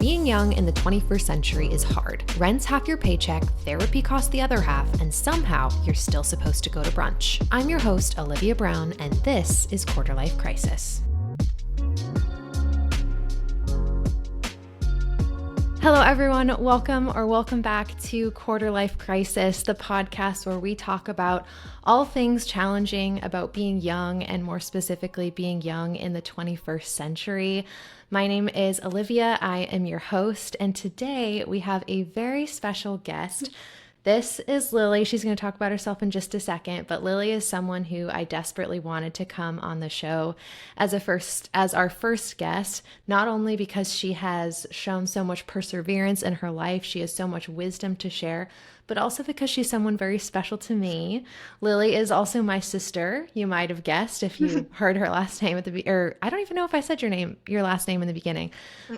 being young in the 21st century is hard. Rent's half your paycheck, therapy costs the other half, and somehow you're still supposed to go to brunch. I'm your host, Alivia Brown, and this is Quarter Life Crisis. Hello, everyone. Welcome back to Quarter Life Crisis, the podcast where we talk about all things challenging about being young, and more specifically, being young in the 21st century. My name is Alivia. I am your host, and today we have a very special guest. This is Lillie. She's going to talk about herself in just a second, but Lillie is someone who I desperately wanted to come on the show as our first guest, not only because she has shown so much perseverance in her life, she has so much wisdom to share, but also because she's someone very special to me. Lillie is also my sister. You might have guessed if you heard her last name or I don't even know if I said your last name in the beginning.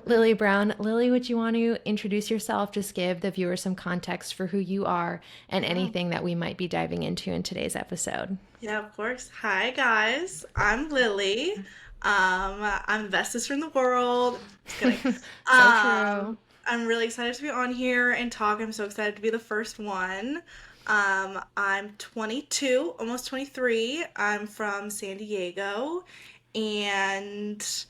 Lillie Brown. Lillie, would you want to introduce yourself? Just give the viewers some context for who you are and anything that we might be diving into in today's episode. Yeah, of course. Hi, guys. I'm Lillie. I'm the best sister in the world. Just kidding. True. I'm really excited to be on here and talk. I'm so excited to be the first one. I'm 22, almost 23. I'm from San Diego, and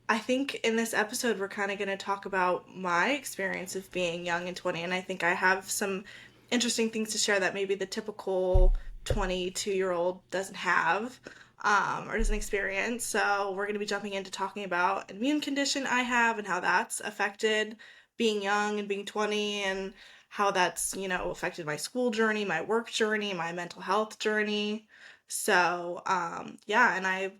I think in this episode we're kind of going to talk about my experience of being young and 20, and I think I have some interesting things to share that maybe the typical 22-year-old doesn't have or doesn't experience. So we're going to be jumping into talking about an immune condition I have and how that's affected being young and being 20, and how that's, affected my school journey, my work journey, my mental health journey. So, yeah, and I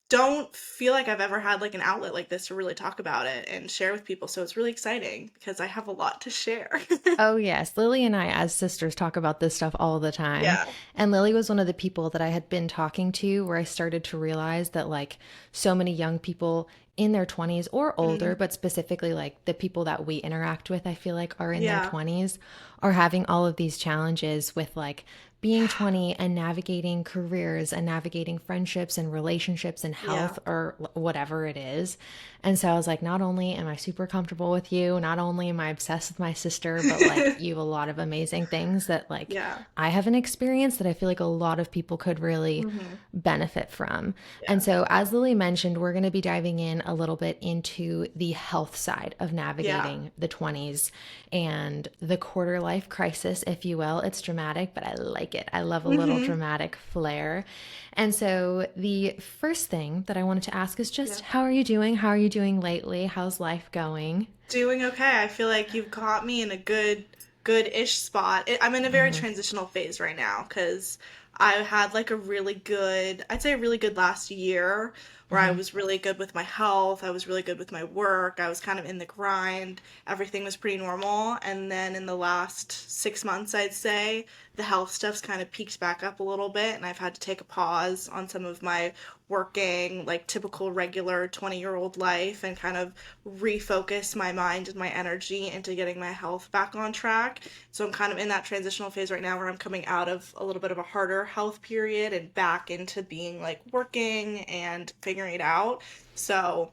don't feel like I've ever had like an outlet like this to really talk about it and share with people. So it's really exciting because I have a lot to share. Oh, yes. Lillie and I, as sisters, talk about this stuff all the time. Yeah. And Lillie was one of the people that I had been talking to where I started to realize that like so many young people in their 20s or older, but specifically like the people that we interact with, I feel like are in their 20s, are having all of these challenges with like being 20 and navigating careers and navigating friendships and relationships and health or whatever it is. And so I was like, not only am I super comfortable with you, not only am I obsessed with my sister, but like you have a lot of amazing things that like I haven't experienced that I feel like a lot of people could really benefit from. And so as Lillie mentioned, we're going to be diving in a little bit into the health side of navigating the 20s and the quarter life crisis, if you will. It's dramatic, but I like it. I love a little dramatic flair. And so the first thing that I wanted to ask is just how are you doing? How are you doing lately? How's life going? Doing okay. I feel like you've caught me in a good-ish spot. I'm in a very transitional phase right now because I had like I'd say a really good last year where I was really good with my health. I was really good with my work. I was kind of in the grind. Everything was pretty normal. And then in the last 6 months, I'd say, the health stuff's kind of peaked back up a little bit. And I've had to take a pause on some of my working, like typical regular 20-year-old life and kind of refocus my mind and my energy into getting my health back on track. So I'm kind of in that transitional phase right now where I'm coming out of a little bit of a harder health period and back into being like working and figuring it out. So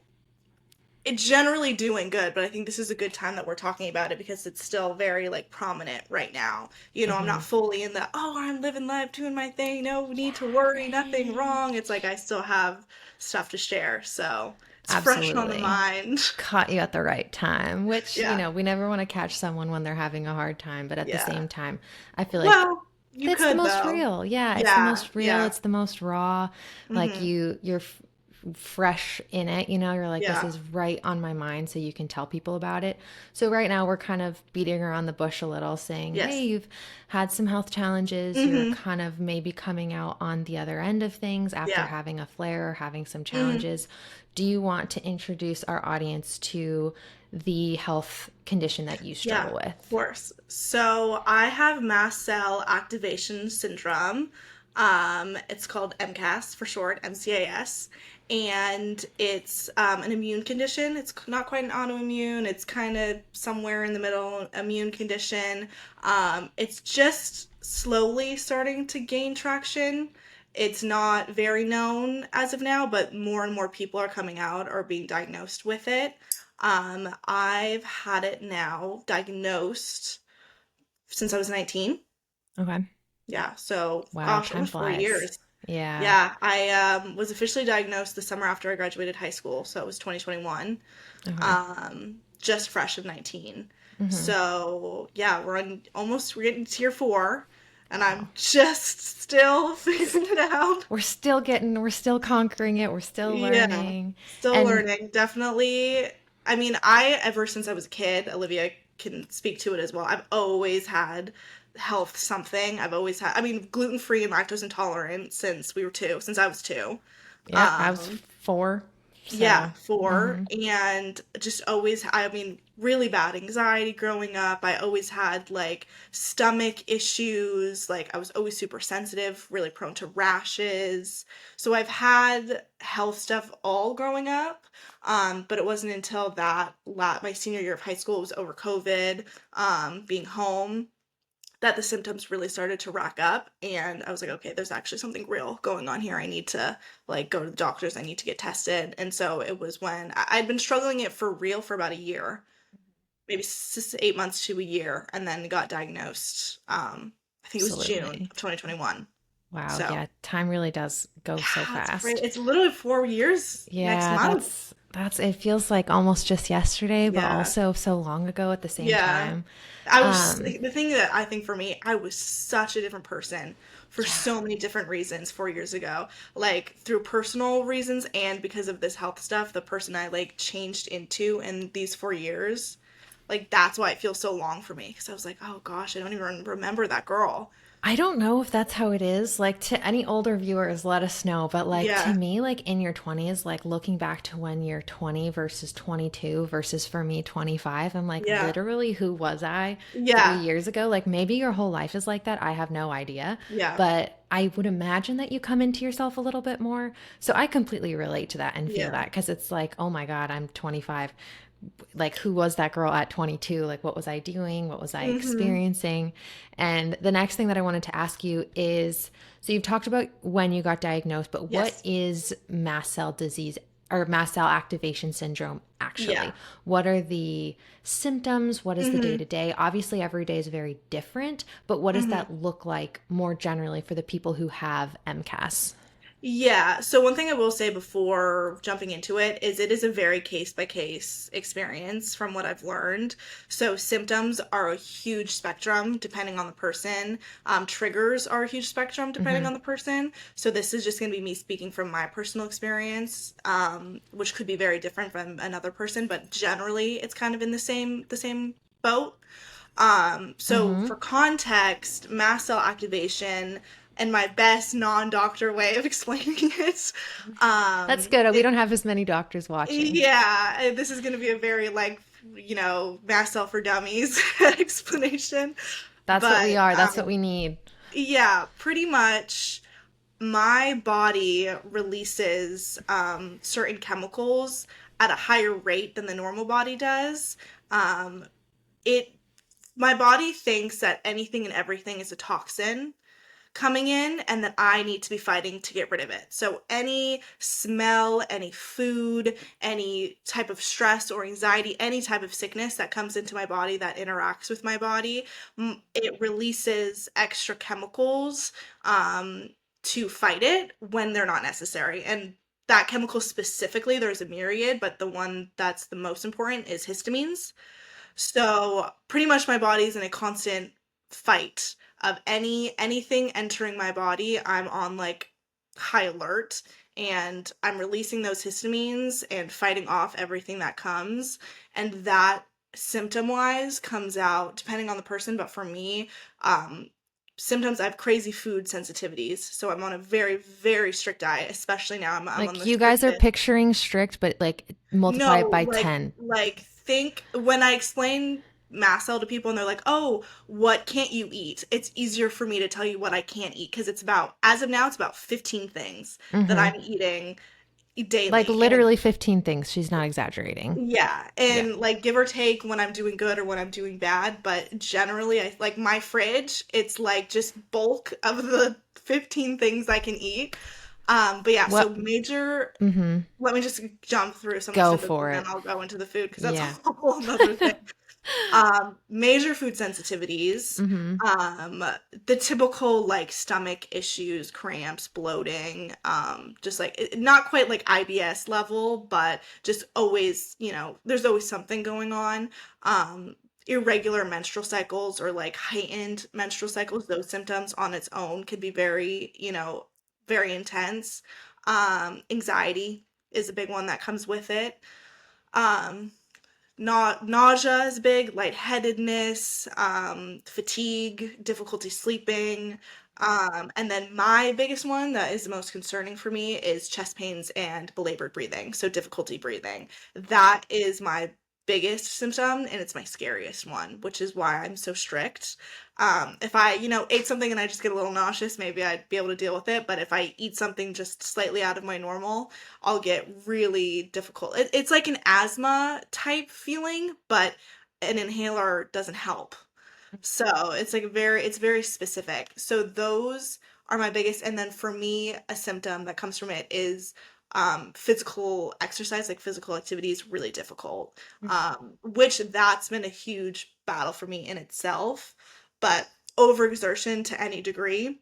it's generally doing good, but I think this is a good time that we're talking about it because it's still very like prominent right now. I'm not fully in I'm living life, doing my thing, no need to worry, nothing wrong. It's like I still have stuff to share, so it's fresh on the mind. Caught you at the right time, which, we never want to catch someone when they're having a hard time, but at the same time, I feel like it's the most real. Yeah, it's the most real. It's the most raw. Like you're fresh in it, you're like, this is right on my mind, so you can tell people about it. So right now we're kind of beating around the bush a little, saying, hey, you've had some health challenges, you're kind of maybe coming out on the other end of things after having a flare or having some challenges. Do you want to introduce our audience to the health condition that you struggle with? Of course. So I have mast cell activation syndrome. It's called MCAS for short, MCAS. And it's an immune condition. It's not quite an autoimmune. It's kind of somewhere in the middle, immune condition. It's just slowly starting to gain traction. It's not very known as of now, but more and more people are coming out or being diagnosed with it. I've had it now diagnosed since I was 19. Okay. Yeah, so Wow, gosh, time almost four flies. years. Yeah. Yeah, I was officially diagnosed the summer after I graduated high school, so it was 2021. Okay. Just fresh of 19. Mm-hmm. So yeah, we're getting to year four, and I'm Wow. just still figuring it out. We're still conquering it. We're still Yeah, learning. still And learning. Definitely. I mean, I ever since I was a kid, Olivia can speak to it as well. I've always had health something. I've always had, I mean, gluten-free and lactose intolerant since I was two. yep, I was Um, 4. Yeah, So, four. mm-hmm. And just always, I mean, really bad anxiety growing up. I always had like stomach issues. Like, I was always super sensitive, really prone to rashes. So I've had health stuff all growing up. But it wasn't until my senior year of high school, it was over COVID, being home, that the symptoms really started to rack up, and I was like, okay, there's actually something real going on here. I need to like go to the doctors. I need to get tested. And so it was when I'd been struggling it for real for about a year, maybe 8 months to a year, and then got diagnosed. I think it was June Absolutely. of 2021. Wow, So yeah, time really does go so yeah, it's crazy. fast. It's literally 4 years next Yeah, month. that's it feels like almost just yesterday, but Yeah. also so long ago at the same Yeah. time. I was Um, the thing that I think for me, I was such a different person for yeah. so many different reasons 4 years ago. Like through personal reasons and because of this health stuff, the person I like changed into in these 4 years, like that's why it feels so long for me. Because I was like, oh gosh, I don't even remember that girl. I don't know if that's how it is. Like to any older viewers, let us know. But like to Yeah. me, like in your 20s, like looking back to when you're 20 versus 22 versus for me 25, I'm like Yeah. literally who was I three Yeah. years ago? Like maybe your whole life is like that. I have no idea. Yeah. But I would imagine that you come into yourself a little bit more. So I completely relate to that and feel Yeah. that because it's like, oh my God, I'm 25. Like who was that girl at 22? Like what was I doing, what was I Mm-hmm. experiencing? And the next thing that I wanted to ask you is, so you've talked about when you got diagnosed, but what Yes. is mast cell disease or mast cell activation syndrome Yeah. actually? What are the symptoms? What is the day Mm-hmm. to day? Obviously every day is very different, but what does Mm-hmm. that look like more generally for the people who have MCAS? Yeah, so one thing I will say before jumping into it is a very case by case experience from what I've learned. So symptoms are a huge spectrum depending on the person. Triggers are a huge spectrum depending Mm-hmm. on the person. So this is just going to be me speaking from my personal experience, which could be very different from another person, but generally it's kind of in the same boat. So Mm-hmm. for context, mast cell activation, and my best non-doctor way of explaining it, That's good. We it don't have as many doctors watching. yeah, this is gonna be a very like mast cell for dummies explanation, That's what we but are. That's what we need. yeah, pretty much my body releases certain chemicals at a higher rate than the normal body does. Um, it My body thinks that anything and everything is a toxin coming in and that I need to be fighting to get rid of it. So any smell, any food, any type of stress or anxiety, any type of sickness that comes into my body that interacts with my body, it releases extra chemicals to fight it when they're not necessary. And that chemical specifically, there's a myriad, but the one that's the most important is histamines. So pretty much my body's in a constant fight of anything entering my body. I'm on like high alert and I'm releasing those histamines and fighting off everything that comes. And that symptom wise comes out depending on the person, but for me, symptoms, I have crazy food sensitivities. So I'm on a very, very strict diet, especially now I'm on Like the you guys are strictest. picturing strict, but like multiply it No, by like 10. think when I explain mast cell to people and they're like, "Oh, what can't you eat?" It's easier for me to tell you what I can't eat because it's about as of now it's about 15 things that Mm-hmm. I'm eating Like daily. And literally 15 things. She's not exaggerating. yeah, Yeah. and like give or take when I'm doing good or when I'm doing bad, but generally I like my fridge, it's like just bulk of the 15 things I can eat. But yeah, so What? major, Mm-hmm. let me just jump through some of the Go symptoms and for then it. I'll go into the food because that's a Yeah. whole nother thing. Major food sensitivities, Mm-hmm. um, the typical like stomach issues, cramps, bloating, just like not quite like IBS level, but just always, there's always something going on. Um, Irregular menstrual cycles or like heightened menstrual cycles, those symptoms on its own could be very, very intense. Anxiety is a big one that comes with it. Um, Nausea is big, lightheadedness, fatigue, difficulty sleeping. And then my biggest one that is the most concerning for me is chest pains and belabored breathing, so difficulty breathing. That is my biggest symptom and it's my scariest one, which is why I'm so strict. If I, ate something and I just get a little nauseous, maybe I'd be able to deal with it. But if I eat something just slightly out of my normal, I'll get really difficult. It's like an asthma type feeling, but an inhaler doesn't help. So it's very specific. So those are my biggest. And then for me, a symptom that comes from it is physical exercise, like physical activity is really difficult. Which that's been a huge battle for me in itself. But overexertion to any degree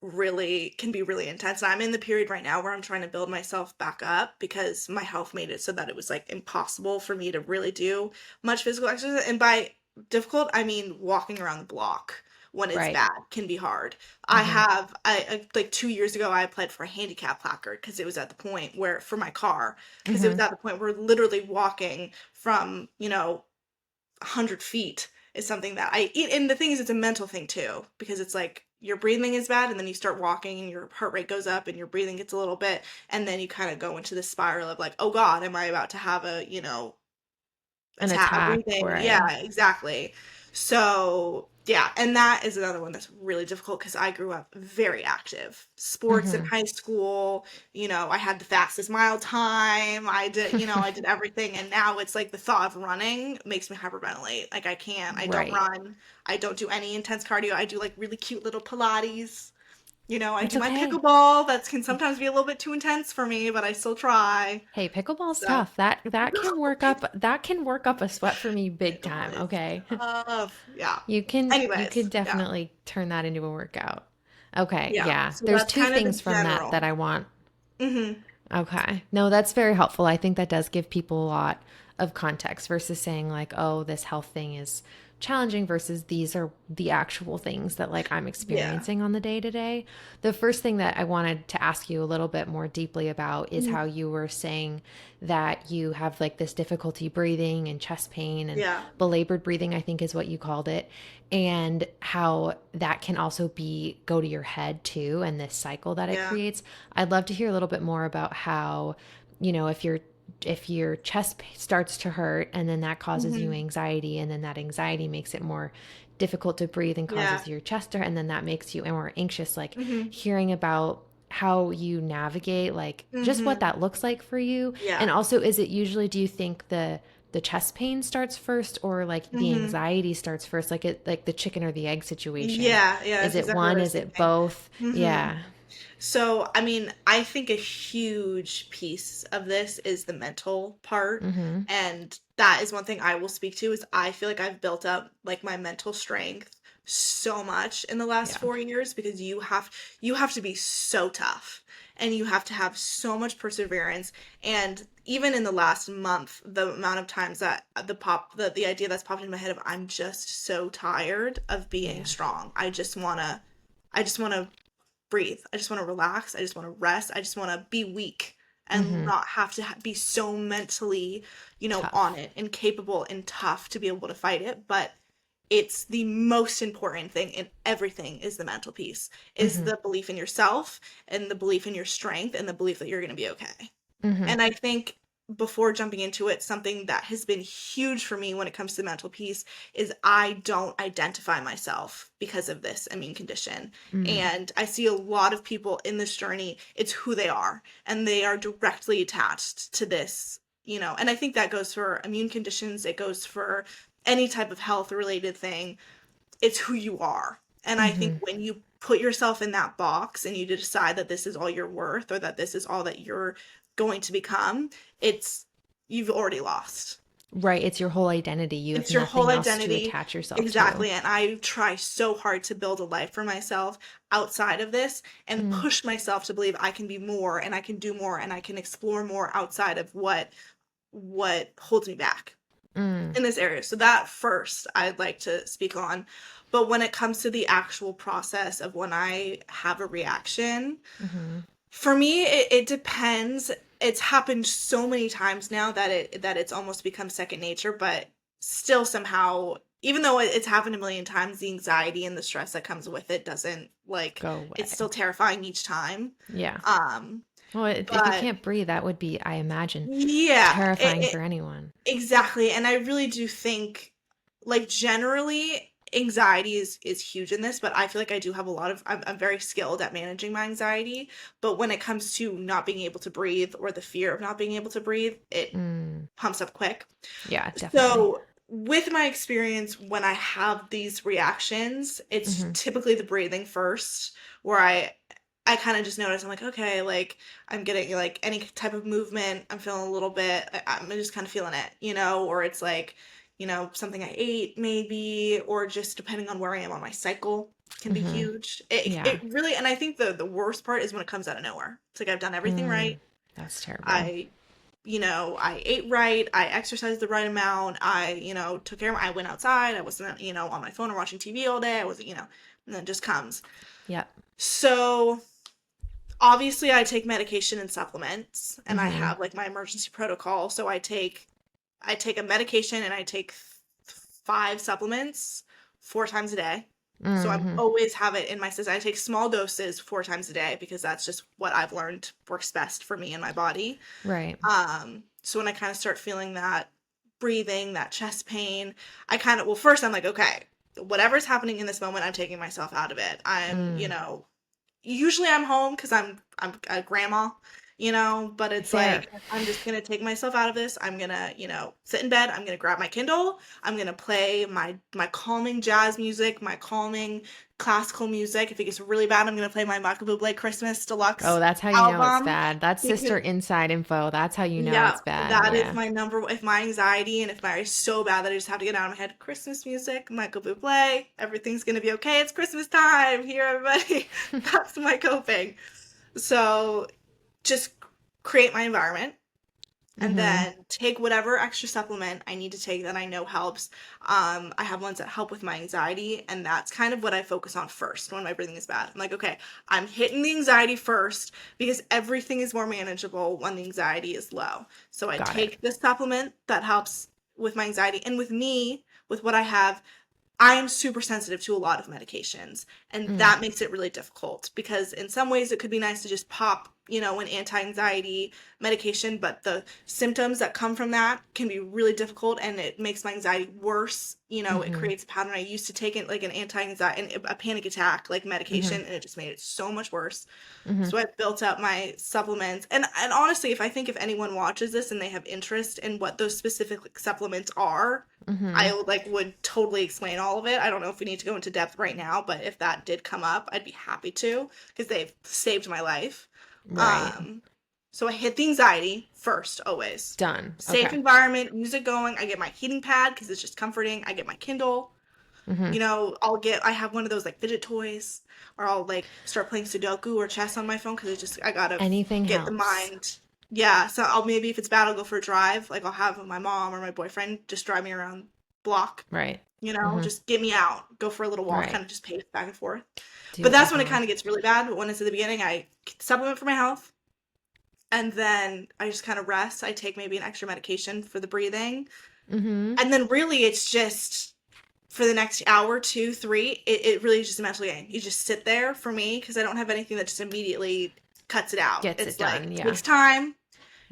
really can be really intense. And I'm in the period right now where I'm trying to build myself back up because my health made it so that it was like impossible for me to really do much physical exercise. And by difficult, I mean walking around the block when it's Right. bad can be hard. Mm-hmm. Like 2 years ago, I applied for a handicap placard because it was at the point where for my car, because it was Mm-hmm. at the point where literally walking from, 100 feet is something that I eat. And the thing is, it's a mental thing too, because it's like your breathing is bad, and then you start walking, and your heart rate goes up, and your breathing gets a little bit, and then you kind of go into this spiral of like, oh God, am I about to have An a attack, breathing? right? Yeah, exactly. So yeah, and that is another one that's really difficult because I grew up very active. Sports in Mm-hmm. high school, I had the fastest mile time. I did everything, and now it's like the thought of running makes me hyperventilate. Like I can't. I don't Right. run. I don't do any intense cardio. I do like really cute little Pilates. I It's do my okay. pickleball. That can sometimes be a little bit too intense for me, but I still try. Hey, pickleball's So tough. That can work up a sweat for me big time, pickleball is okay? tough. Yeah. You Anyways, could yeah. definitely turn that into a workout. Okay, Yeah. yeah. So There's that's two kind of the things from that general. I want. Hmm. Okay. No, that's very helpful. I think that does give people a lot of context versus saying like, "Oh, this health thing is challenging," versus these are the actual things that like I'm Yeah. experiencing on the day to day. The first thing that I wanted to ask you a little bit more deeply about is how Mhm. you were saying that you have like this difficulty breathing and chest pain and Yeah. belabored breathing, I think is what you called it, and how that can also be go to your head too and this cycle that it Yeah. creates. I'd love to hear a little bit more about how, if your starts to hurt and then that causes you Hmm. anxiety and then that anxiety makes it more difficult to breathe and Yeah. causes your chest to hurt and then that makes you more anxious, like Hmm. hearing about how you navigate like just what Hmm. that looks like for you. And Yeah. also, is it usually, do you think the chest pain starts first or like the Hmm. anxiety starts first, like the chicken or the egg situation? Yeah. Yeah. Is That's it exactly what one, I was is it thinking. both? Hmm. Yeah. So, I mean, I think a huge piece of this is the mental part. Mm-hmm. And that is one thing I will speak to is I feel like I've built up like my mental strength so much in the last Yeah. 4 years because you have to be so tough and you have to have so much perseverance. And even in the last month, the amount of times that the idea that's popped in my head of I'm just so tired of being Yeah. strong. I just want to breathe. I just want to relax. I just want to rest. I just want to be weak and Mm-hmm. not have to be so mentally, on Tough. it and capable and tough to be able to fight it. But it's the most important thing in everything is the mental piece, is Mm-hmm. the belief in yourself and the belief in your strength and the belief that you're going to be okay. Mm-hmm. And I think before jumping into it, something that has been huge for me when it comes to mental peace is I don't identify myself because of this immune condition. Mm. And I see a lot of people in this journey, it's who they are, and they are directly attached to this, and I think that goes for immune conditions, it goes for any type of health related thing. It's who you are. And I think Mm-hmm. when you put yourself in that box and you decide that this is all you're worth or that this is all that you're going to become, it's you've already lost. Right. It's your whole identity. You have It's your whole nothing else to identity. attach yourself to. Exactly. And I try so hard to build a life for myself outside of this and Mm, push myself to believe I can be more and I can do more and I can explore more outside of what holds me back mm, in this area. So that first I'd like to speak on. But when it comes to the actual process of when I have a reaction, mm-hmm. for me it depends. It's happened so many times now that it's almost become second nature, but still somehow, even though it's happened a million times, the anxiety and the stress that comes with it doesn't like, Go it's away. still terrifying each time. Yeah. Um, Well, if you but can't breathe, that would be, I imagine, yeah, terrifying for anyone. exactly. And I really do think, like, generally, anxiety is huge in this, but I feel like I do have a lot of, I'm very skilled at managing my anxiety. But when it comes to not being able to breathe or the fear of not being able to breathe, it Mm, pumps up quick. yeah, definitely. So, with my experience, when I have these reactions, it's Mm-hmm. typically the breathing first, where I kind of just notice I'm like, okay, like I'm getting like any type of movement, I'm feeling a little bit, I'm just kind of feeling it, or it's like, something I ate maybe, or just depending on where I am on my cycle can be Mm-hmm. huge. It Yeah. really, and I think the worst part is when it comes out of nowhere. It's like I've done everything Mm, right. that's terrible. I I ate right, I exercised the right amount, I, took care of I went outside, I wasn't, on my phone or watching TV all day, I wasn't, and then it just comes. Yep. So obviously I take medication and supplements and I Mm-hmm. have like my emergency protocol. So I take a medication and I take 5 supplements 4 times a day. So I Mm-hmm. always have it in my system. I take small doses 4 times a day because that's just what I've learned works best for me and my body. Right. So when I kind of start feeling that breathing, that chest pain, I kind of, well, first I'm like, okay, whatever's happening in this moment, I'm taking myself out of it. Mm. Usually I'm home because I'm a grandma, but it's Fair. like I'm just gonna take myself out of this. I'm gonna, sit in bed. I'm gonna grab my Kindle. I'm gonna play my calming jazz music, my calming classical music. If it gets really bad, I'm gonna play my Michael Bublé Christmas Oh, Deluxe that's how you know it's album bad. That's because sister inside info. That's how you know yeah, it's bad. that is Yeah. my number. If my anxiety and if my is so bad that I just have to get out of my head, Christmas music, Michael Bublé, everything's gonna be okay. It's Christmas time. Here, everybody. That's my coping. So just create my environment and Mm-hmm. then take whatever extra supplement I need to take that I know helps. I have ones that help with my anxiety, and that's kind of what I focus on first when my breathing is bad. I'm like, okay, I'm hitting the anxiety first because everything is more manageable when the anxiety is low. So I Got it. take the supplement that helps with my anxiety, and with me, with what I have, I am super sensitive to a lot of medications, and Mm. that makes it really difficult because in some ways it could be nice to just pop, an anti-anxiety medication, but the symptoms that come from that can be really difficult and it makes my anxiety worse. It Mm-hmm. creates a pattern. I used to take it like an anti-anxiety, a panic attack like Mm-hmm. medication, and it just made it so much worse. Mm-hmm. So I've built up my supplements. And honestly, if anyone watches this and they have interest in what those specific like, supplements are, Mm-hmm. I would totally explain all of it. I don't know if we need to go into depth right now, but if that did come up, I'd be happy to because they've saved my life. Right. Um, so I hit the anxiety first, always. Done. Safe Okay. environment, music going. I get my heating pad because it's just comforting. I get my Kindle. Mm-hmm. I have one of those like fidget toys, or I'll like start playing Sudoku or chess on my phone because I gotta Anything get the helps. mind. Yeah, so I'll maybe if it's bad, I'll go for a drive. Like I'll have my mom or my boyfriend just drive me around block, Right. Mm-hmm. just get me out, go for a little walk, Right. kind of just pace back and forth. But Do that's when it uh-huh. kind of gets really bad. But when it's at the beginning, I supplement for my health, and then I just kind of rest. I take maybe an extra medication for the breathing, Mm-hmm. and then really it's just for the next hour, 2, 3, it really is just a mental game. You just sit there for me because I don't have anything that just immediately cuts it out. Gets it It's like done. it Yeah. takes time.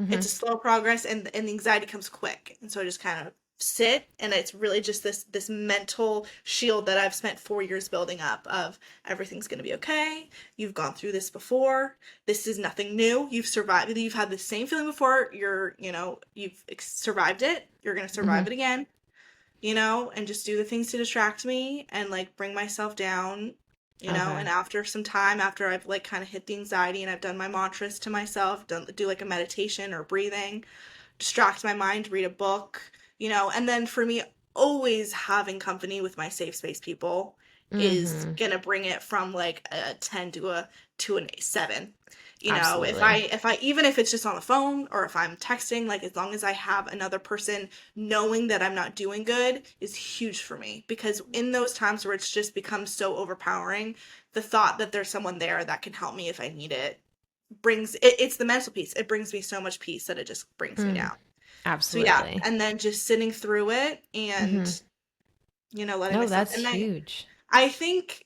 Mm-hmm. It's a slow progress, and the anxiety comes quick. And so I just kind of sit, and it's really just this mental shield that I've spent 4 years building up of everything's going to be okay. You've gone through this before. This is nothing new. You've survived. You've had the same feeling before. You've survived it. You're going to Mm-hmm. survive it again. and just do the things to distract me and like bring myself down, and Okay. after some time, after I've like kind of hit the anxiety and I've done my mantras to myself, do like a meditation or breathing, distract my mind, read a book, and then for me, always having company with my safe space people is Mm-hmm. gonna bring it from like a 10 to an 7. If I Absolutely. if I even if it's just on the phone or if I'm texting, like as long as I have another person knowing that I'm not doing good is huge for me, because in those times where it's just become so overpowering, the thought that there's someone there that can help me if I need it it's the mental peace. It brings me so much peace that it just brings me Mm, down. So yeah, absolutely. and then just sitting through it and Mm-hmm. letting No, myself, that's and huge. I think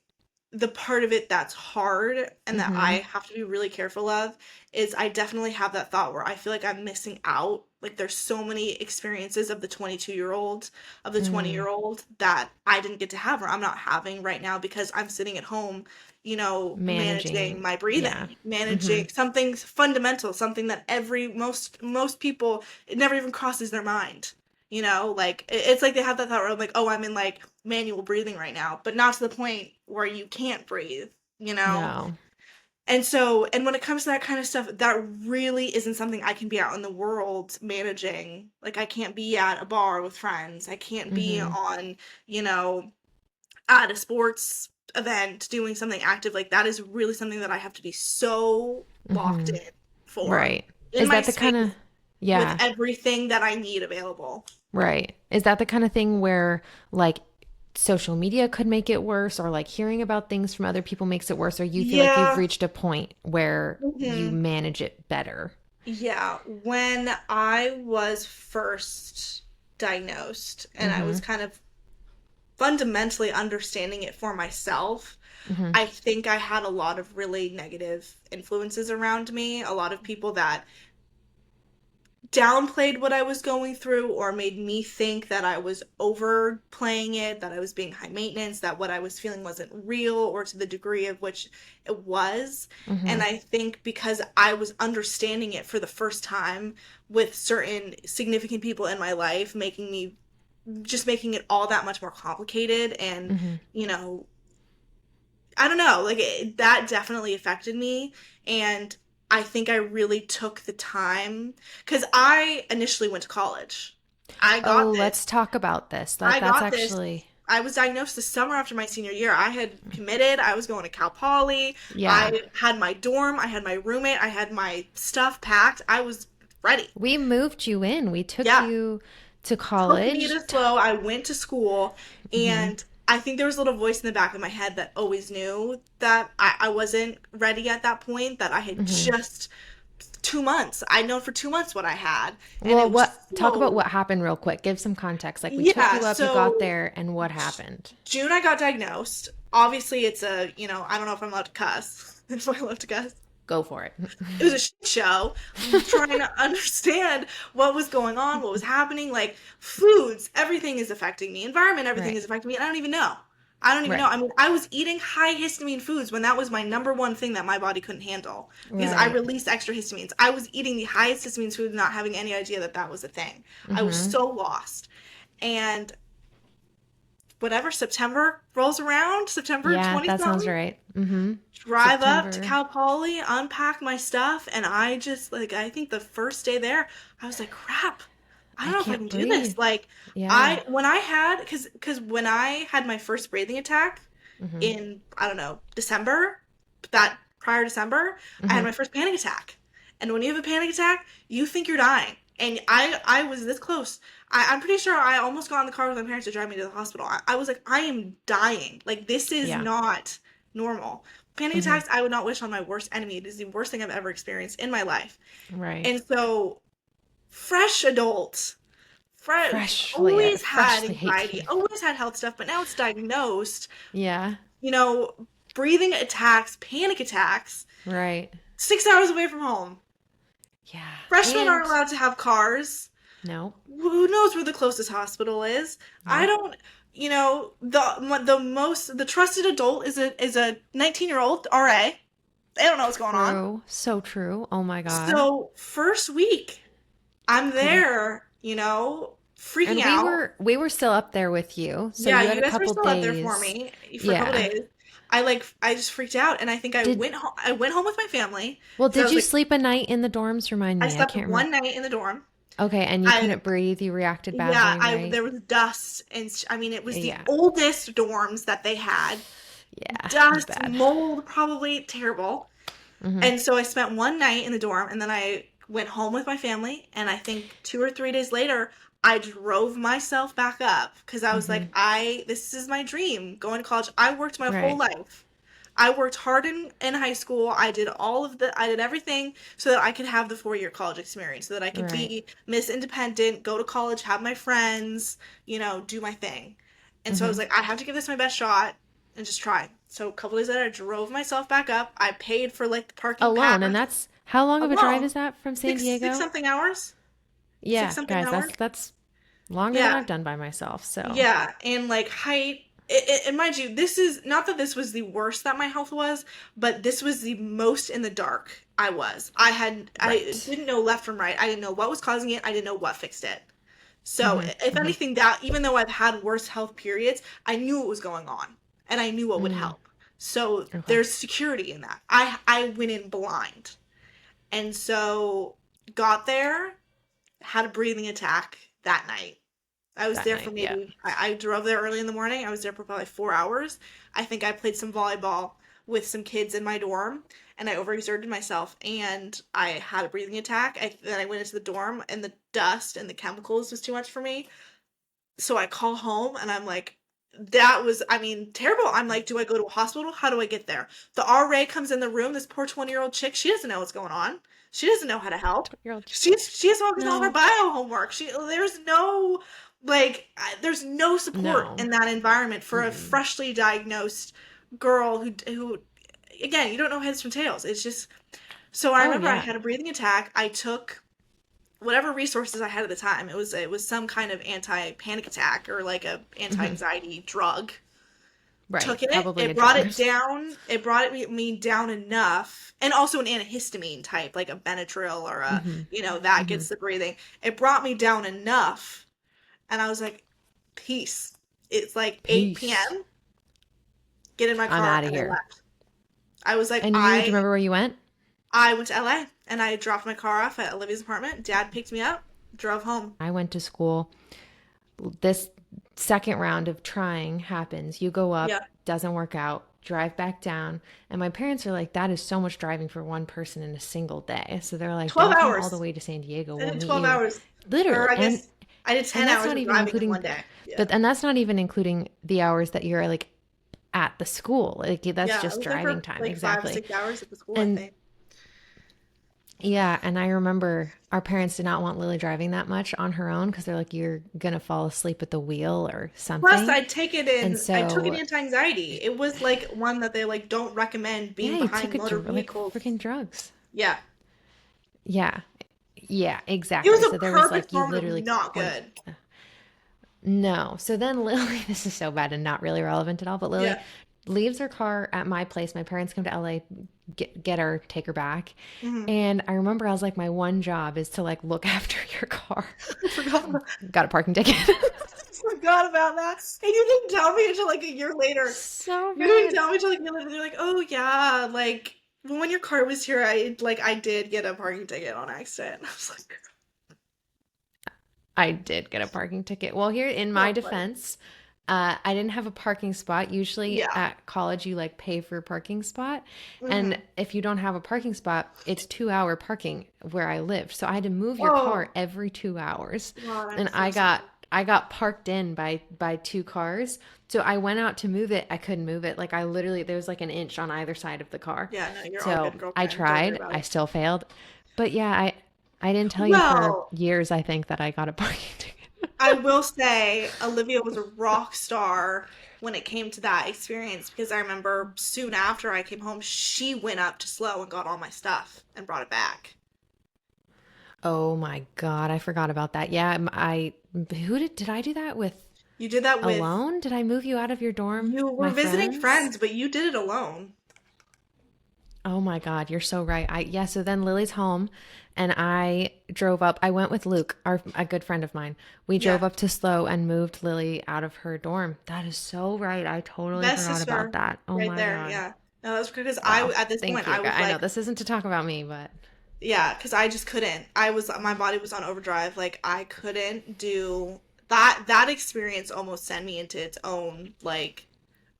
the part of it that's hard and that I Mm-hmm. have to be really careful of is I definitely have that thought where I feel like I'm missing out. Like there's so many experiences of the 22-year-old, of the Mm. 20-year-old that I didn't get to have or I'm not having right now because I'm sitting at home, managing Managing. my Yeah. breathing, Mm-hmm. managing something fundamental, something that most people, it never even crosses their mind. Like it's like they have that thought where I'm like, oh, I'm in like manual breathing right now, but not to the point where you can't breathe, you know? No. And when it comes to that kind of stuff, that really isn't something I can be out in the world managing. Like, I can't be at a bar with friends. I can't be Mm-hmm. on, you know, at a sports event doing something active. Like, that is really something that I have to be so locked Mm-hmm. in for Right. in Is my that the kind of, space with yeah, everything that I need available. right. Is that the kind of thing where like social media could make it worse, or like hearing about things from other people makes it worse, or you feel like you've Yeah. reached a point where you hmm manage it better? Yeah, when I was first diagnosed and I Mm-hmm. was kind of fundamentally understanding it for myself, Mm-hmm. I think I had a lot of really negative influences around me, a lot of people that downplayed what I was going through or made me think that I was overplaying it, that I was being high maintenance, that what I was feeling wasn't real or to the degree of which it was. Mm-hmm. And I think because I was understanding it for the first time with certain significant people in my life, making it all that much more complicated and, Mm-hmm. you know, I don't know, like that definitely affected me. And I think I really took the time because I initially went to college. I Oh, got this. let's talk about this. I That's got this. actually, I was diagnosed the summer after my senior year. I had committed. I was going to Cal Poly. yeah. I had my dorm. I had my roommate. I had my stuff packed. I was ready. We moved you in. We took Yeah, you to took me college. to slow. I went to school, Mm-hmm. and I think there was a little voice in the back of my head that always knew that I wasn't ready at that point, that I had Mm-hmm. just 2 months. I'd known for 2 months what I had, and Well, it was talk about so, what happened real quick. Give some context. Like we took yeah, you up, you got so there, and what happened? June I got diagnosed. Obviously, it's I don't know if I'm allowed to cuss. If I'm allowed to cuss. Go for it. It was a shit show. Trying to understand what was going on, what was happening. Like foods, everything is affecting me. Environment, everything Right. is affecting me. And I don't even know. I don't even know. Right. I mean, I was eating high histamine foods when that was my number one thing that my body couldn't handle because I Right. released extra histamines. I was eating the highest histamine foods, not having any idea that that was a thing. I was Mm-hmm. so lost. And whatever September rolls around, September Yeah, 20 that sounds something, right. Mm-hmm. drive up to September. Cal Poly, unpack my stuff, and I just like I think the first day there, I was like, crap, I I don't know if I can can't do this. breathe. Like Yeah. I when I had because when I had my first breathing attack Mm-hmm. in I don't know December, that prior December, I had Mm-hmm. my first panic attack. And when you have a panic attack, you think you're dying. And I was this close. I'm pretty sure I almost got in the car with my parents to drive me to the hospital. I was like, I am dying. Like this is Yeah. not normal. Panic Mm-hmm. attacks I would not wish on my worst enemy. It is the worst thing I've ever experienced in my life. Right. And so fresh adult, Freshly, always had freshly anxiety, 18. always had health stuff, but now it's diagnosed, Yeah. you know, breathing attacks, panic attacks, Right. 6 hours away from home. Yeah. Freshmen aren't And allowed to have cars. no. Who knows where the closest hospital is? I Nope. don't, the trusted adult is a 19-year-old RA. They don't know what's going on. True. So true. Oh my God. So first week, I'm Couldn't. there, freaking And out. we were still up there with you. So Yeah, you had you a guys were couple still up there for days. me for a couple Yeah. days. I just freaked out, and I think Did I went home with my family well, because I did was you like, sleep a night in the dorms? Remind I me. I slept can't remember. one night in the dorm. Okay, and you I couldn't breathe. You reacted Yeah, badly, I right? there was dust, and I mean it was the Yeah. oldest dorms that they had. Yeah, it was Dust, bad. mold, probably terrible. Hmm. And so I spent one night in the dorm, and then I went home with my family. And I think 2 or 3 days later, I drove myself back up because I was Hmm. like, this is my dream, going to college. I worked my whole Right. life. I worked hard in high school. I did everything so that I could have the 4 year college experience, so that I could Right. be Miss Independent, go to college, have my friends, do my thing. And so I was Hmm. like, I have to give this my best shot and just try. So a couple days later, I drove myself back up. I paid for like the parking pass Alone, and that's how long of a drive alone. is that from San Six Diego? something hours. Six Yeah, something guys, hours. that's longer than Yeah. I've done by myself. So, Yeah, and like height, and mind you, this is not that this was the worst that my health was, but this was the most in the dark I was. I right. didn't know left from right. I didn't know what was causing it. I didn't know what fixed it. So Hmm. if Hmm. anything, that even though I've had worse health periods, I knew what was going on, and I knew what would Mm. help. So Okay. there's security in that. I went in blind, and so got there, had a breathing attack that night. I was That there for night, yeah. maybe, I drove there early in the morning. I was there for probably 4 hours. I think I played some volleyball with some kids in my dorm, and I overexerted myself, and I had a breathing attack. Then I went into the dorm, and the dust and the chemicals was too much for me. So I call home, and I'm like, that was, I mean, terrible. I'm like, do I go to a hospital? How do I get there? The RA comes in the room, this poor 20-year-old chick, she doesn't know what's going on. She doesn't know how to help. 20-year-old. She's focused on her No, bio homework. There's no there's no support no. in that environment for a Mm-mm. freshly diagnosed girl who again, you don't know heads from tails. It's just, so I Oh, remember I yeah. had a breathing attack. I took whatever resources I had at the time. It was some kind of anti-panic attack or like a Hmm. anti-anxiety drug. Right. Took it. Probably It a brought it drug. down. It brought me down enough, and also an antihistamine type, like a Benadryl or Hmm. that Hmm. gets the breathing. It brought me down enough, and I was like, peace. It's like 8 Peace. p.m. Get in my I'm car, out of and I here. left. I was like, And do you remember where you went? I went to LA, and I dropped my car off at Olivia's apartment. Dad picked me up, drove home. I went to school. This second round of trying happens. You go up, Yeah, doesn't work out, drive back down. And my parents are like, that is so much driving for one person in a single day. So they're like, 12 don't come all the hours. way to San Diego. I We'll did meet 12 you hours, or literally. I guess I did And 10 that's hours not of even driving in including, one day. Yeah, but and that's not even including the hours that you're like at the school. Like that's yeah. I just was there driving for time. like five, Exactly. 6 hours at the school, I And think. yeah, and I remember our parents did not want Lily driving that much on her own because they're like, you're gonna fall asleep at the wheel or Plus, something. And I took an so, anti-anxiety. It was like one that they like don't recommend being yeah, you took behind a motor like vehicles. freaking drugs. Yeah. Yeah, yeah, It was exactly. a So there was perfect like, you storm of literally not couldn't. good. No. So then Lily, this is so bad and not really relevant at all, but Lily Yeah. leaves her car at my place. My parents come to LA, get her, take her back. Hmm. And I remember I was like, my one job is to like look after your car. I forgot about, Got a parking ticket. forgot about that. And you didn't tell me until like a year later. So You didn't bad. tell me until like a year later. They're like, oh yeah, like when your car was here, I did get a parking ticket on accident. I was like, I did get a parking ticket. Well, here in my so funny. defense, I didn't have a parking spot. Usually Yeah. at college, you like pay for a parking spot. And Hmm. if you don't have a parking spot, it's 2 hour parking where I lived. So I had to move your car Oh, every 2 hours. God, I'm And so sorry. I got parked in by two cars. So I went out to move it. I couldn't move it. Like I literally, there was like an inch on either side of the car. Yeah, no, you're all So good, I girlfriend. Don't worry tried. about I it. still failed. But yeah, I didn't tell you for Well, years, I think, that I got a parking ticket. I will say Olivia was a rock star when it came to that experience because I remember soon after I came home, she went up to Slow and got all my stuff and brought it back. Oh my God, I forgot about that. Yeah, who did I do that with You did that with, alone? Did I move you out of your dorm, you were my visiting friends? friends, but you did it alone. Oh my God, you're so right. Yeah, so then Lily's home and I drove up. I went with Luke, a good friend of mine. We drove Yeah. up to Slow and moved Lily out of her dorm. That is so right. I totally Best forgot about sister that. Oh right my there. God. Yeah. No, that's because Wow. at this Thank point, you. I was I know like, this isn't to talk about me, but yeah, because I just couldn't. My body was on overdrive. Like, I couldn't do that. That experience almost sent me into its own, like,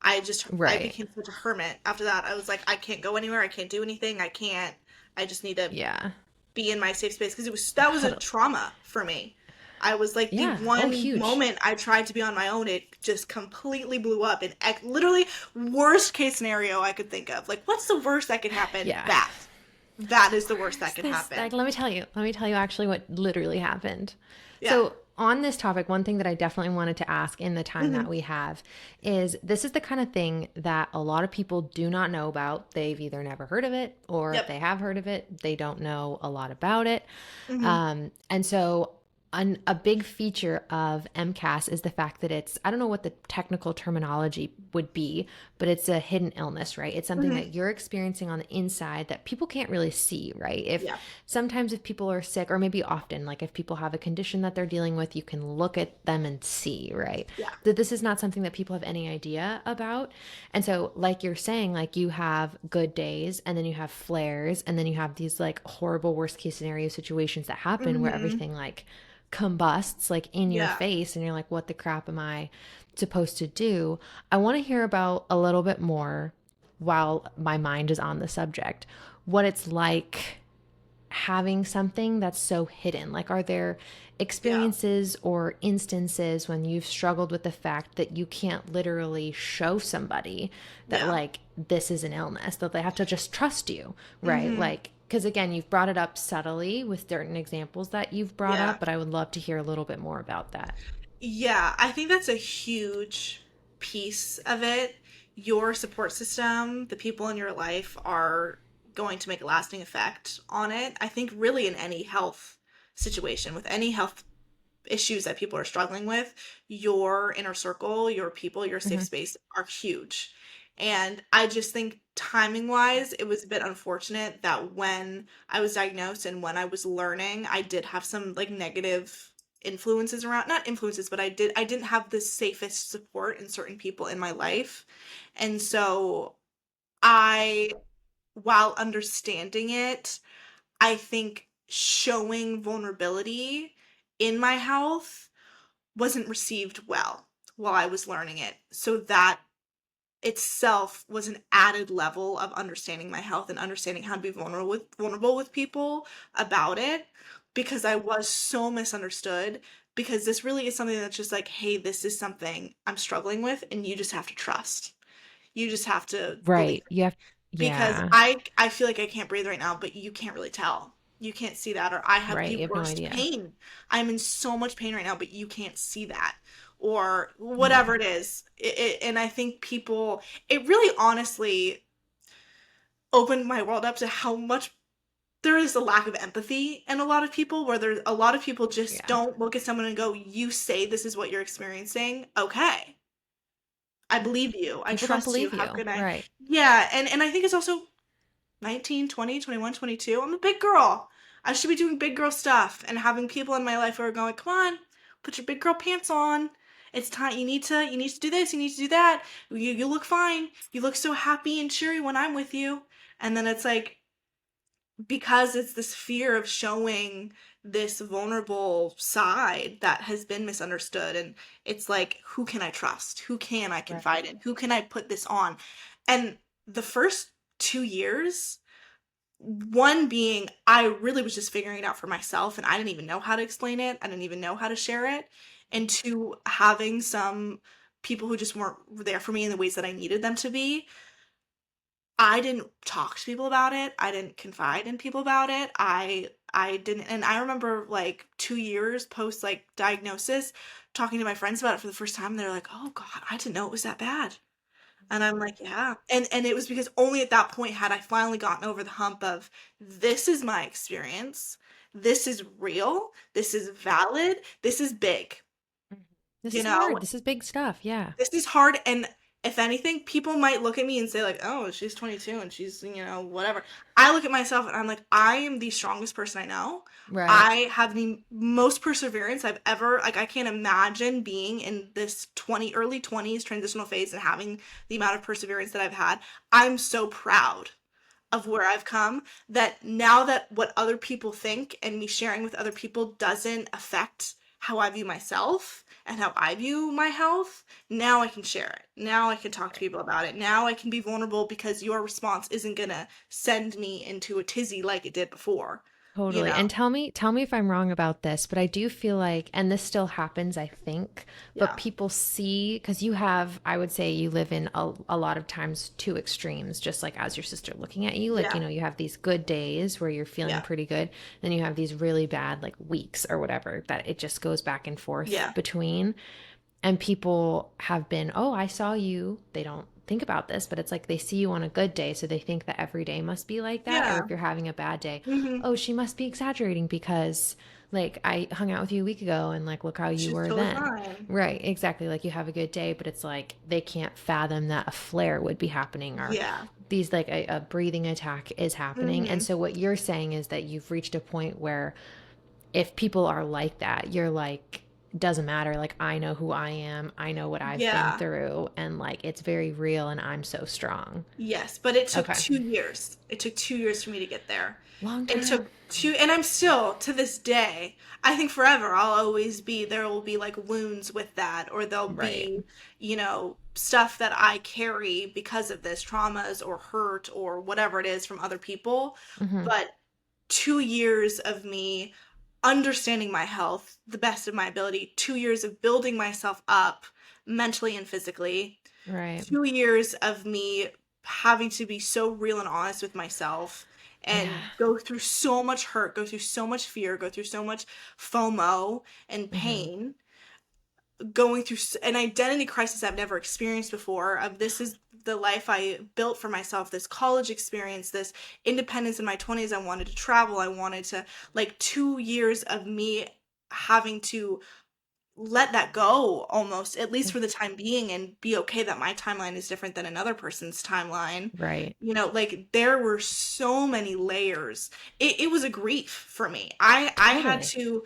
I right. became such a hermit after that. I was like, I can't go anywhere. I can't do anything. I just need to Yeah. be in my safe space because that was a Huddle. trauma for me. I was like the Yeah. Oh, one huge. moment I tried to be on my own, it just completely blew up and literally worst case scenario I could think of. Like, what's the worst that could happen? Yeah. That is the worst that Where's can this? happen. Like, let me tell you actually what literally happened. Yeah. So, on this topic, one thing that I definitely wanted to ask in the time that Hmm. we have is this is the kind of thing that a lot of people do not know about. They've either never heard of it, or if Yep. they have heard of it, they don't know a lot about it. Hmm. And so, a big feature of MCAS is the fact that I don't know what the technical terminology would be, but it's a hidden illness, right? It's something Hmm. that you're experiencing on the inside that people can't really see, right? If Yeah. sometimes if people are sick, or maybe often, like if people have a condition that they're dealing with, you can look at them and see, right? Yeah. That this is not something that people have any idea about. And so, like you're saying, like you have good days and then you have flares, and then you have these like horrible worst case scenario situations that happen where Hmm. everything like combusts like in your Yeah. face and you're like, what the crap am I supposed to do? I want to hear about a little bit more while my mind is on the subject, what it's like having something that's so hidden. Like, are there Yeah. experiences or instances when you've struggled with the fact that you can't literally show somebody that, Yeah. like, this is an illness, that they have to just trust you, right? Hmm. Like, because again, you've brought it up subtly with certain examples that you've brought Yeah. up, but I would love to hear a little bit more about that. Yeah, I think that's a huge piece of it. Your support system, the people in your life are going to make a lasting effect on it. I think really in any health situation, with any health issues that people are struggling with, your inner circle, your people, your safe Hmm. space are huge. And I just think timing wise, it was a bit unfortunate that when I was diagnosed and when I was learning, I did have some like negative influences around, not influences, but I didn't have the safest support in certain people in my life. And so I, while understanding it, I think showing vulnerability in my health wasn't received well while I was learning it. So that itself was an added level of understanding my health and understanding how to be vulnerable with people about it because I was so misunderstood because this really is something that's just like, hey, this is something I'm struggling with and you just have to trust. You just have to believe Right. You have, because yeah, I feel like I can't breathe right now, but you can't really tell. You can't see that, or I have right. the You have no worst idea. pain. I'm in so much pain right now, but you can't see that, or Yeah. whatever it is. And I think people, it really honestly opened my world up to how much there is a lack of empathy in a lot of people, where there's a lot of people just Yeah. don't look at someone and go, "You say this is what you're experiencing. Okay, I believe you. I People don't trust you. believe How you. can I?" Right. Yeah, and I think it's also 19, 20, 21, 22. I'm a big girl. I should be doing big girl stuff and having people in my life who are going, "Come on, put your big girl pants on. It's time. You need to do this. You need to do that. You look fine. You look so happy and cheery when I'm with you." And then it's like because it's this fear of showing this vulnerable side that has been misunderstood, and it's like, who can I trust? Who can I confide Right. in? Who can I put this on? And the first 2 years, one being I really was just figuring it out for myself and I didn't even know how to explain it. I didn't even know how to share it. And two, having some people who just weren't there for me in the ways that I needed them to be. I didn't talk to people about it. I didn't confide in people about it. I didn't, and I remember like 2 years post like diagnosis talking to my friends about it for the first time. They're like, "Oh God, I didn't know it was that bad." And I'm like, "Yeah." And it was because only at that point had I finally gotten over the hump of this is my experience. This is real. This is valid. This is big. Mhm. This You is know, hard. This is big stuff. Yeah. this is hard, and if anything, people might look at me and say like, "Oh, she's 22 and she's, whatever." I look at myself and I'm like, I am the strongest person I know. Right. I have the most perseverance I've ever, like, I can't imagine being in this early 20s transitional phase and having the amount of perseverance that I've had. I'm so proud of where I've come, that now that what other people think and me sharing with other people doesn't affect how I view myself and how I view my health, now I can share it. Now I can talk to people about it. Now I can be vulnerable because your response isn't gonna send me into a tizzy like it did before, you Totally. know? And tell me if I'm wrong about this, but I do feel like, and this still happens, I think, but Yeah. people see, because you have, I would say you live in a lot of times two extremes, just like as your sister looking at you, like, Yeah. you have these good days where you're feeling Yeah. pretty good. Then you have these really bad, like weeks or whatever, that it just goes back and forth Yeah. between. And people have been, oh, I saw you. They don't think about this, but it's like they see you on a good day. So they think that every day must be like that. Or Yeah. if you're having a bad day, Hmm. oh, she must be exaggerating because like I hung out with you a week ago and like look how you She's were totally then. fine. Right, exactly. Like you have a good day, but it's like they can't fathom that a flare would be happening or Yeah. these like a breathing attack is happening. And Hmm. so what you're saying is that you've reached a point where if people are like that, you're like, doesn't matter. Like, I know who I am. I know what I've been Yeah. through. And like, it's very real and I'm so strong. Yes, but it took Okay. 2 years. It took 2 years for me to get there. Long It took time. two, and I'm still, to this day, I think forever, there will be like wounds with that, or there'll Right. be, stuff that I carry because of this, traumas or hurt or whatever it is from other people. Hmm. But 2 years of me understanding my health the best of my ability, 2 years of building myself up mentally and physically, Right. 2 years of me having to be so real and honest with myself Yeah. and go through so much hurt, go through so much fear, go through so much FOMO and Hmm. pain, going through an identity crisis I've never experienced before, of this is the life I built for myself, this college experience, this independence in my 20s. I wanted to travel. I wanted to, like, 2 years of me having to let that go almost, at least for the time being, and be okay that my timeline is different than another person's timeline. Right. Like, there were so many layers. It was a grief for me. I had Totally. to,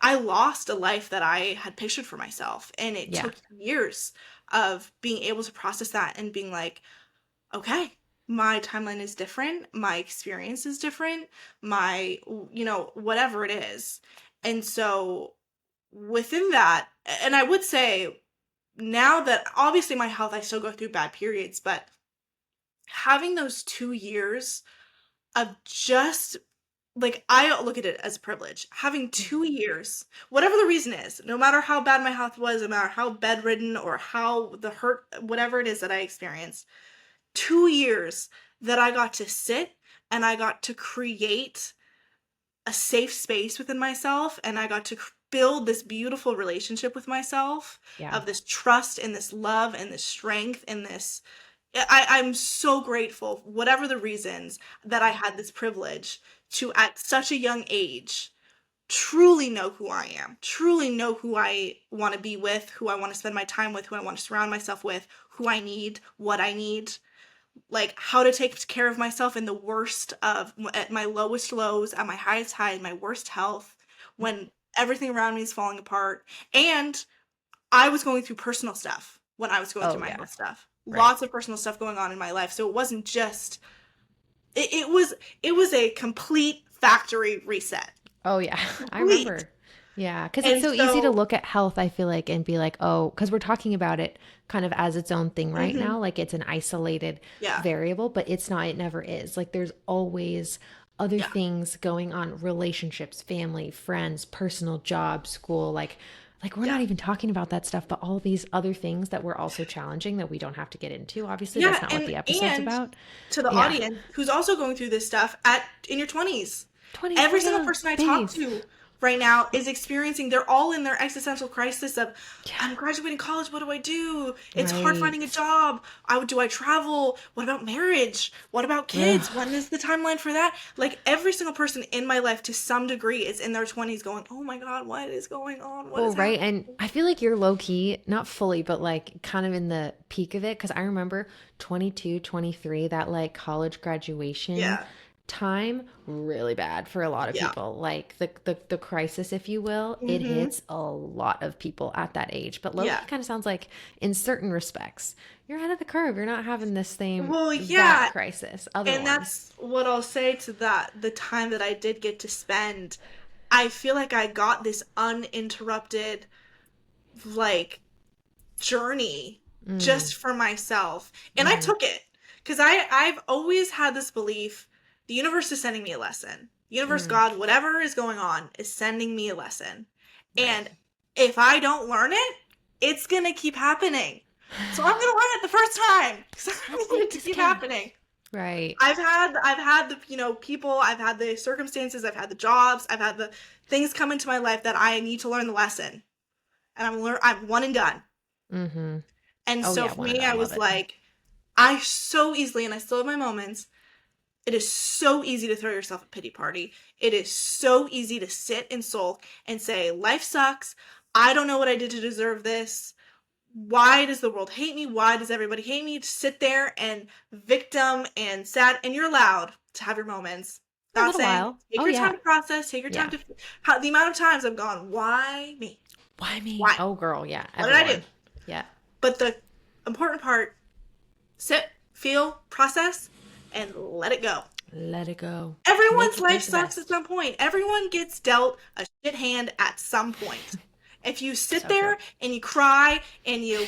I lost a life that I had pictured for myself, and it Yeah. took years of being able to process that and being like, okay, my timeline is different, my experience is different, my, whatever it is. And so within that, and I would say now that obviously my health, I still go through bad periods, but having those 2 years of just, like, I look at it as a privilege. Having 2 years, whatever the reason is, no matter how bad my health was, no matter how bedridden or how the hurt, whatever it is that I experienced, 2 years that I got to sit and I got to create a safe space within myself, and I got to build this beautiful relationship with myself, Yeah. of this trust and this love and this strength and this, I'm so grateful, whatever the reasons, that I had this privilege to, at such a young age, truly know who I am, truly know who I want to be with, who I want to spend my time with, who I want to surround myself with, who I need, what I need, like how to take care of myself in the worst of, at my lowest lows, at my highest high, my worst health, when everything around me is falling apart. And I was going through personal stuff when I was going Oh, through my yeah. health stuff. Right. Lots of personal stuff going on in my life. So it wasn't just, it was a complete factory reset. Oh, yeah. I Complete. remember. Yeah. Because it's And so easy to so, look at health, I feel like, and be like, oh, because we're talking about it kind of as its own thing right mhm, now. Like it's an isolated yeah, variable, but it's not, it never is. Like there's always other yeah, things going on, relationships, family, friends, personal job, school, like we're yeah. not even talking about that stuff, but all these other things that were also challenging that we don't have to get into. Obviously, that's Yeah, not what and the episode's and about. to the Yeah. audience who's also going through this stuff at in your 20s. 20s. Oh Every single yeah. person I talk Babies. to right now is experiencing, they're all in their existential crisis of, Yeah. I'm graduating college, what do I do? It's hard finding a Right. job. Do I travel? What about marriage? What about kids? Ugh. When is the timeline for that? Like every single person in my life to some degree is in their 20s going, oh my God, what is going on? What is Well, right. happening? And I feel like you're low key, not fully, but like kind of in the peak of it. Cause I remember 22, 23, that like college graduation Yeah. time, really bad for a lot of Yeah. people. Like the crisis, if you will, it Mm-hmm. hits a lot of people at that age. But low Yeah. key kind of sounds like in certain respects, you're ahead of the curve. You're not having this same, Well, that yeah. crisis, other And ones. that's what I'll say to that. The time that I did get to spend, I feel like I got this uninterrupted, like, journey Mm, just for myself. And I mm-hmm. took it. Because I've always had this belief the universe is sending me a lesson. Universe, Mm, God, whatever is going on, is sending me a lesson. right. And if I don't learn it, it's going to keep happening. So I'm going to learn it the first time. Because I Let's need make it to this keep count. happening. Right. I've had the people, I've had the circumstances, I've had the jobs, I've had the things come into my life that I need to learn the lesson, and I'm one and done. Mm-hmm. And Oh so yeah, for one and me, I done. Love was it. like, I so easily, and I still have my moments. It is so easy to throw yourself a pity party. It is so easy to sit and sulk and say, life sucks. I don't know what I did to deserve this. Why does the world hate me? Why does everybody hate me? To sit there and victim and sad, and you're allowed to have your moments. For a Not little saying while. take Oh your time yeah. to process, take your time Yeah. to how the amount of times I've gone, why me? Why me? Why? Oh girl, yeah. What did I do? Everyone. Yeah. But the important part, sit, feel, process, and let it go. Let it go. Everyone's Make life the sucks at best. some point. Everyone gets dealt a shit hand at some point. If you sit So true. there and you cry and you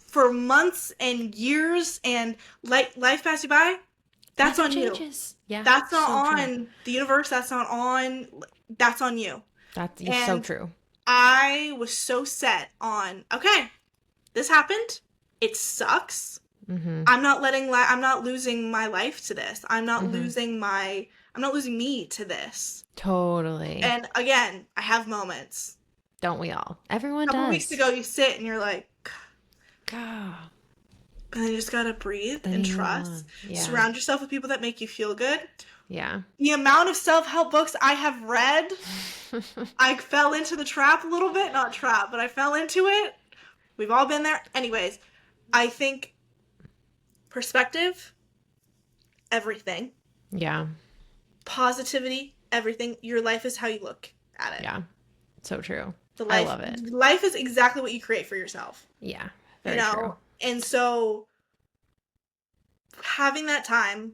for months and years and let life pass you by, that's Nothing on you. changes. Yeah. That's not So true. on the universe. That's on you. That's so And true. I was so set on, okay, this happened. It sucks. Mm-hmm. I'm not losing my life to this. Mm-hmm. I'm not losing me to this. Totally. And again, I have moments. Don't we all? Everyone A couple weeks does. ago, you sit and you're like, God. and then you just gotta breathe Then and you move trust. on. Yeah. Surround yourself with people that make you feel good. Yeah. The amount of self-help books I have read, I fell into the trap a little bit. Not trap, but I fell into it. We've all been there. Anyways, I think perspective, everything. Yeah. Positivity, everything. Your life is how you look at it. Yeah. So true. The I life love it. life is exactly what you create for yourself. Yeah. You Very true. know? And so having that time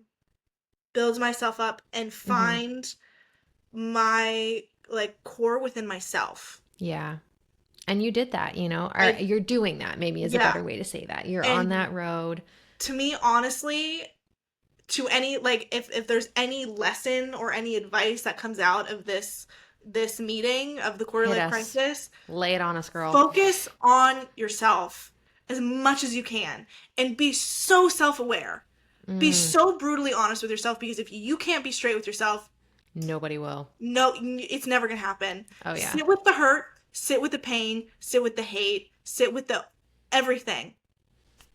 builds myself up and Mm-hmm. find my like core within myself. Yeah. And you did that, or I you're doing that, maybe is a yeah. better way to say that. You're on And that road. to me, honestly, to any like if there's any lesson or any advice that comes out of this meeting of the quarter Hit life us. crisis, Lay it on us, girl. focus on yourself as much as you can and be so self-aware. Be Mm, so brutally honest with yourself because if you can't be straight with yourself, nobody will. no, it's never gonna happen. Oh, yeah. Sit with the hurt, sit with the pain, sit with the hate, sit with the everything.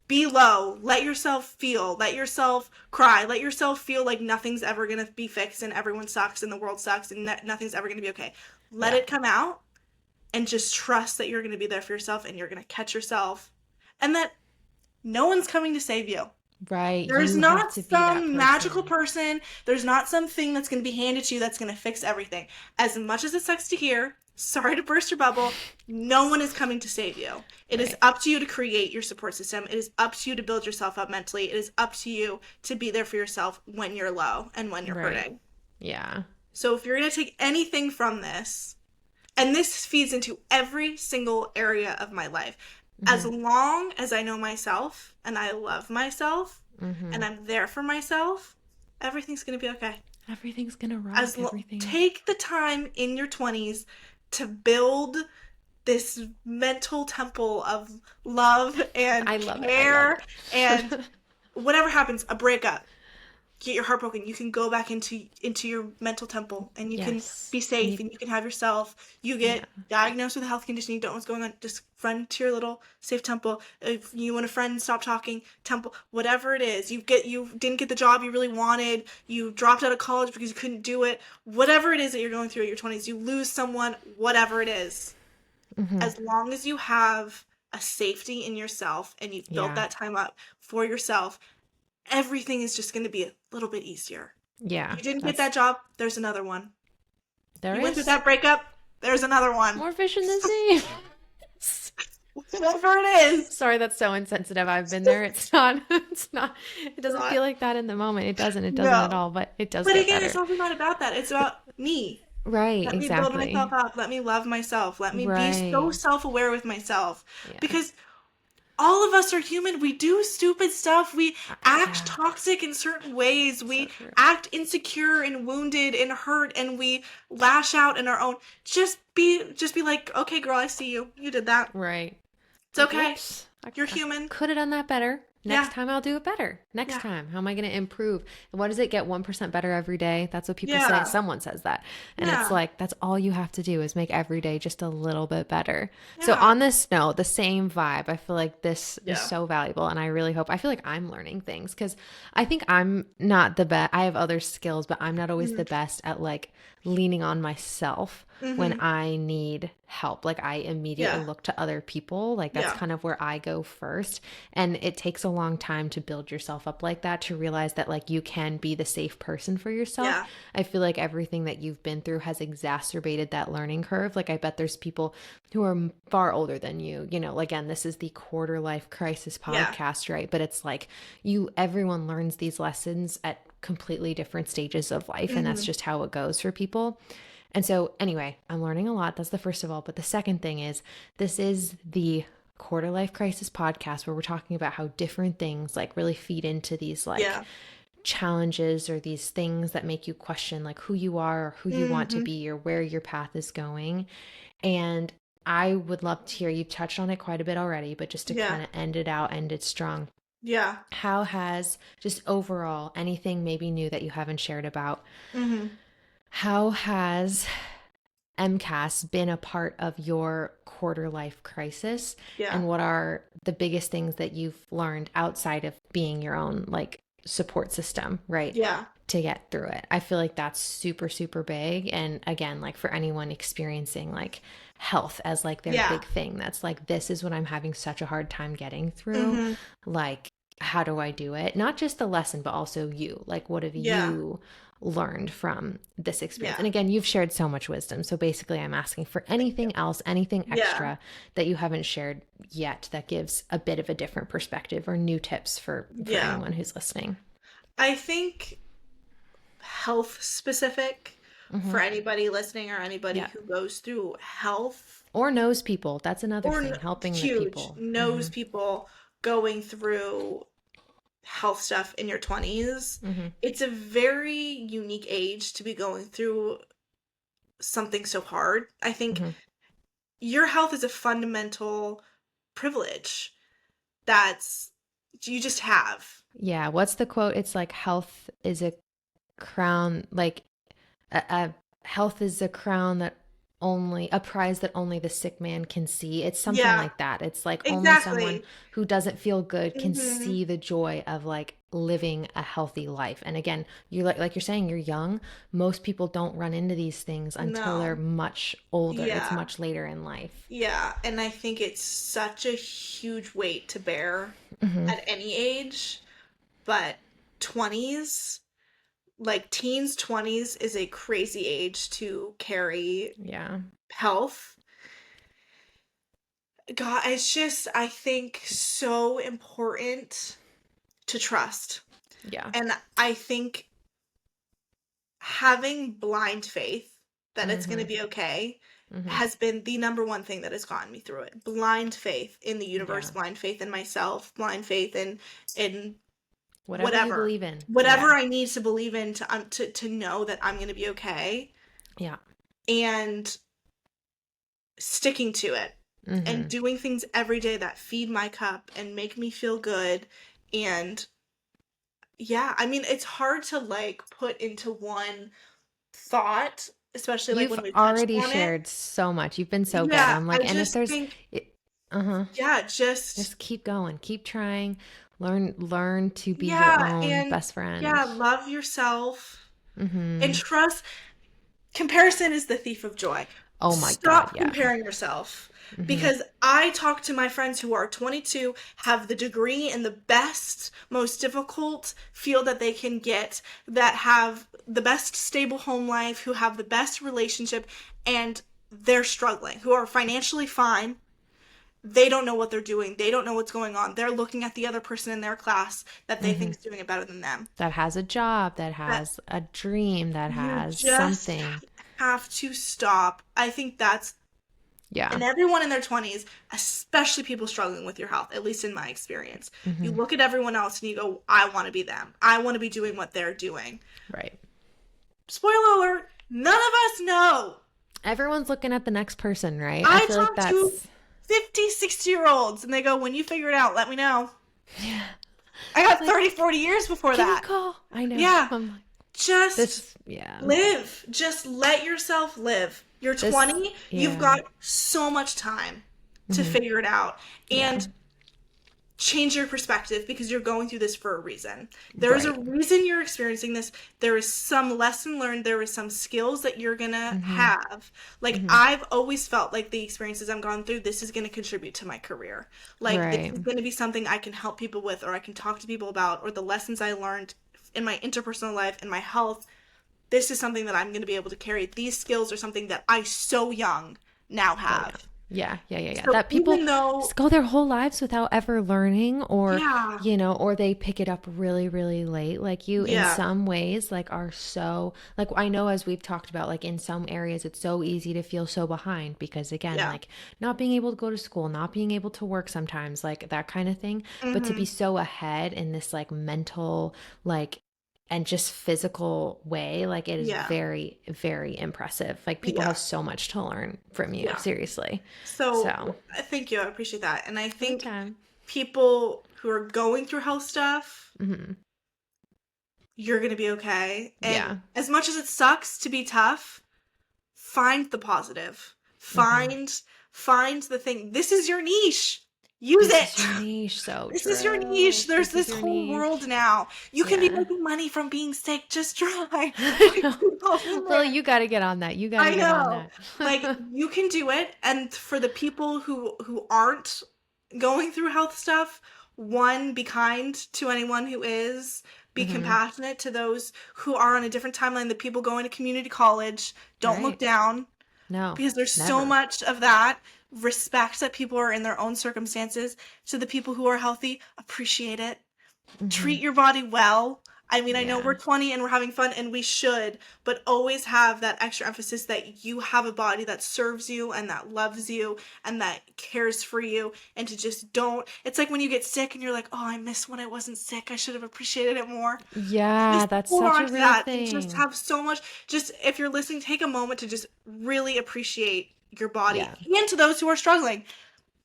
Be low, let yourself feel, let yourself cry, let yourself feel like nothing's ever gonna be fixed and everyone sucks and the world sucks and nothing's ever gonna be okay. Let Yeah. it come out and just trust that you're gonna be there for yourself and you're gonna catch yourself and that no one's coming to save you. Right. There's You have not to be that some magical person. person. There's not something that's going to be handed to you that's going to fix everything. As much as it sucks to hear, sorry to burst your bubble, no one is coming to save you. It is Right. up to you to create your support system. It is up to you to build yourself up mentally. It is up to you to be there for yourself when you're low and when you're Right. hurting. Yeah. So if you're going to take anything from this, and this feeds into every single area of my life, as Mm-hmm. long as I know myself and I love myself Mm-hmm. and I'm there for myself, everything's going to be okay. Everything's gonna rock. Everything. Take the time in your 20s to build this mental temple of love and I love it. I love care and it. whatever happens, a breakup. get your heart broken, you can go back into your mental temple, and you can Yes. be safe, and you can have yourself. You Yeah. get diagnosed with a health condition, you don't know what's going on, just run to your little safe temple. If you and a friend stop talking, temple, whatever it is. You didn't get the job you really wanted, you dropped out of college because you couldn't do it. Whatever it is that you're going through at your 20s, you lose someone, whatever it is. Mm-hmm. As long as you have a safety in yourself and you've built Yeah. that time up for yourself, everything is just going to be a little bit easier. Yeah. You didn't get That's that job, there's another one. there You went through is that breakup, there's another one. more fish in the sea. Whatever it is. Sorry, that's so insensitive. I've been there. It's not, it's not, it doesn't Not. feel like that in the moment. It doesn't at No. all, but it does But get again, it's better. also not about that. It's about me. Right, Let me build myself exactly. up. Let me love myself. Let me be so Right. self-aware with myself. Yeah. Because all of us are human. We do stupid stuff. We act Yeah. toxic in certain ways. So We true. act insecure and wounded and hurt, and we lash out in our own. Just be like, okay, girl, I see you. You did that. Right. It's Like, okay. whoops. You're I human. could have done that better. Next Yeah. time I'll do it better. Next Yeah. time. How am I going to improve? And what does it get 1% better every day? That's what people say. Yeah. Someone says that. And it's Yeah. like, that's all you have to do is make every day just a little bit better. So Yeah. on this note, the same vibe, I feel like this is Yeah. so valuable. And I feel like I'm learning things because I think I'm not the best. I have other skills, but I'm not always Mm-hmm. the best at like leaning on myself when Mm-hmm. I need help. Like I immediately Yeah. look to other people. Like that's Yeah. kind of where I go first. And it takes a long time to build yourself up like that, to realize that like you can be the safe person for yourself. Yeah. I feel like everything that you've been through has exacerbated that learning curve. Like I bet there's people who are far older than you, again, this is the quarter life crisis Yeah. podcast, right? But it's like everyone learns these lessons at completely different stages of life. And that's Mm-hmm. just how it goes for people. And so, anyway, I'm learning a lot. That's the first of all. But the second thing is, this is the Quarter Life Crisis podcast where we're talking about how different things like really feed into these like Yeah. challenges or these things that make you question like who you are or who you want to Mm-hmm. be or where your path is going. And I would love to hear, you've touched on it quite a bit already, but just to Yeah. kind of end it strong. Yeah. How has just overall anything maybe new that you haven't shared about? Mm-hmm. How has MCAS been a part of your quarter life crisis? Yeah. And what are the biggest things that you've learned outside of being your own like support system, right? Yeah. To get through it. I feel like that's super, super big. And again, like for anyone experiencing like health as like their Yeah. big thing, that's like, this is what I'm having such a hard time getting through. Mm-hmm. Like, how do I do it? Not just the lesson, but also you. Like, what have Yeah. you learned from this experience? Yeah. And again, you've shared so much wisdom. So basically, I'm asking for anything else, anything Yeah. extra that you haven't shared yet that gives a bit of a different perspective or new tips for Yeah. anyone who's listening. I think health specific Mm-hmm. for anybody listening or anybody Yeah. who goes through health Or knows people. That's another or thing, helping the huge people. knows people going through health stuff in your 20s. Mm-hmm. It's a very unique age to be going through something so hard. I think Mm-hmm. your health is a fundamental privilege that's you just have. Yeah. What's the quote? It's like health is a crown, like a health is a crown that only a prize that only the sick man can see. It's something Yeah, like that. It's like only someone exactly. who doesn't feel good can Hmm. see the joy of like living a healthy life. And again, you like you're saying, you're young. Most people don't run into these things until they're No. much older. It's Yeah. much later in life. Yeah, and I think it's such a huge weight to bear Mm-hmm. at any age, but 20s, like teens, 20s is a crazy age to carry Yeah. health. God, it's just, I think, so important to trust. Yeah. And I think having blind faith that it's going to Mm-hmm. be okay Mm-hmm. has been the number one thing that has gotten me through it. Blind faith in the universe, Yeah. blind faith in myself, blind faith in Whatever you whatever. believe in. Whatever Yeah. I need to believe in to know that I'm going to be okay, Yeah. and sticking to it Mm-hmm. and doing things every day that feed my cup and make me feel good, and yeah, I mean, it's hard to like put into one thought, especially like You've when we've touched already on it. shared so much. You've been so good. Yeah, I'm I like, and if just there's, think, it, uh-huh, yeah, just, just keep going, keep trying, learn to be your yeah, own and best friend. yeah, love yourself and Mm-hmm. trust. Comparison is the thief of joy. Oh my God, Stop yeah. comparing yourself. Mm-hmm. Because I talk to my friends who are 22, have the degree in the best, most difficult field that they can get, that have the best stable home life, who have the best relationship, and they're struggling, who are financially fine. They don't know what they're doing. They don't know what's going on. They're looking at the other person in their class that they Mm-hmm. think is doing it better than them. That has a job, that That has a dream, that you has just something. have to stop. I think that's, Yeah. and everyone in their 20s, especially people struggling with your health, at least in my experience, you Mm-hmm. look at everyone else and you go, I want to be them. I want to be doing what they're doing. Right. Spoiler alert, none of us know. Everyone's looking at the next person, right? I I feel like talk to that's 50, 60-year-olds and they go, when you figure it out, let me know. I got like, 30, 40 years before give me a that. call. I know. Yeah. I'm like, Just this, yeah. live. Just let yourself live. You're This, 20, you've yeah. got so much time to Mm-hmm. figure it out. Yeah. And change your perspective because you're going through this for a reason. There is a Right. reason you're experiencing this. There is some lesson learned. There is some skills that you're gonna Mm-hmm. have. Like Mm-hmm. I've always felt like the experiences I've gone through, this is gonna contribute to my career. Like this Right. is gonna be something I can help people with or I can talk to people about or the lessons I learned in my interpersonal life and my health. This is something that I'm going to be able to carry. These skills are something that I so young now Oh yeah. have. Yeah, yeah, yeah, yeah. So That people even though, just go their whole lives without ever learning or, yeah, or they pick it up really, really late. Like you in yeah, some ways like are so like I know as we've talked about, like in some areas it's so easy to feel so behind because again, yeah, like not being able to go to school, not being able to work sometimes, like that kind of thing. But to be hmm, so ahead in this like mental, like and just physical way, like it is yeah, very, very impressive. Like people yeah, have so much to learn from you, yeah. seriously. So So, thank you. I appreciate that. And I think anytime. people who are going through health stuff, Hmm. you're going to be okay. And Yeah. as much as it sucks to be tough, find the positive. Hmm. Find the thing. This is your niche. Use This is it. your niche. So This is your niche. true. There's This is this your whole world niche. now. You can be Yeah. making money from being sick. Just try. I Like, know. go from Well, there. you got to get on that. You got to I get on know. Like that. you can do it. And for the people who aren't going through health stuff, one, be kind to anyone who is. Be Hmm. compassionate to those who are on a different timeline. The people going to community college. Don't look Right. down No, because there's so never. much of that. Respect that people are in their own circumstances. To the people who are healthy, appreciate it. Hmm. Treat your body well. I mean, I know we're Yeah. 20 and we're having fun and we should, but always have that extra emphasis that you have a body that serves you and that loves you and that cares for you. And to just don't, it's like when you get sick and you're like, oh, I miss when I wasn't sick. I should have appreciated it more. Yeah, Just that's hold such on a to real that and just thing. have so much. Just if you're listening, take a moment to just really appreciate your body. Yeah. And to those who are struggling,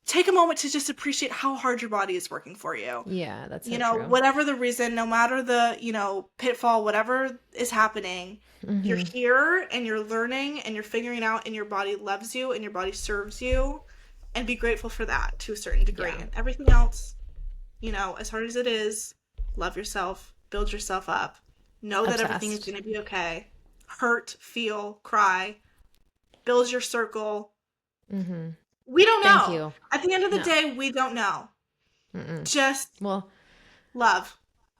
take a moment to just appreciate how hard your body is working for you. Yeah, that's You so know, true. whatever the reason, no matter the, pitfall, whatever is happening, you're Hmm. here and you're learning and you're figuring it out and your body loves you and your body serves you and be grateful for that to a certain degree. Yeah. And everything else, as hard as it is, love yourself, build yourself up, know that everything is Obsessed. going to be okay. Hurt, feel, cry, build your circle. Hmm. We don't Thank know. you. At the end of the No. day, we don't know. Mm-mm. Just Well, love.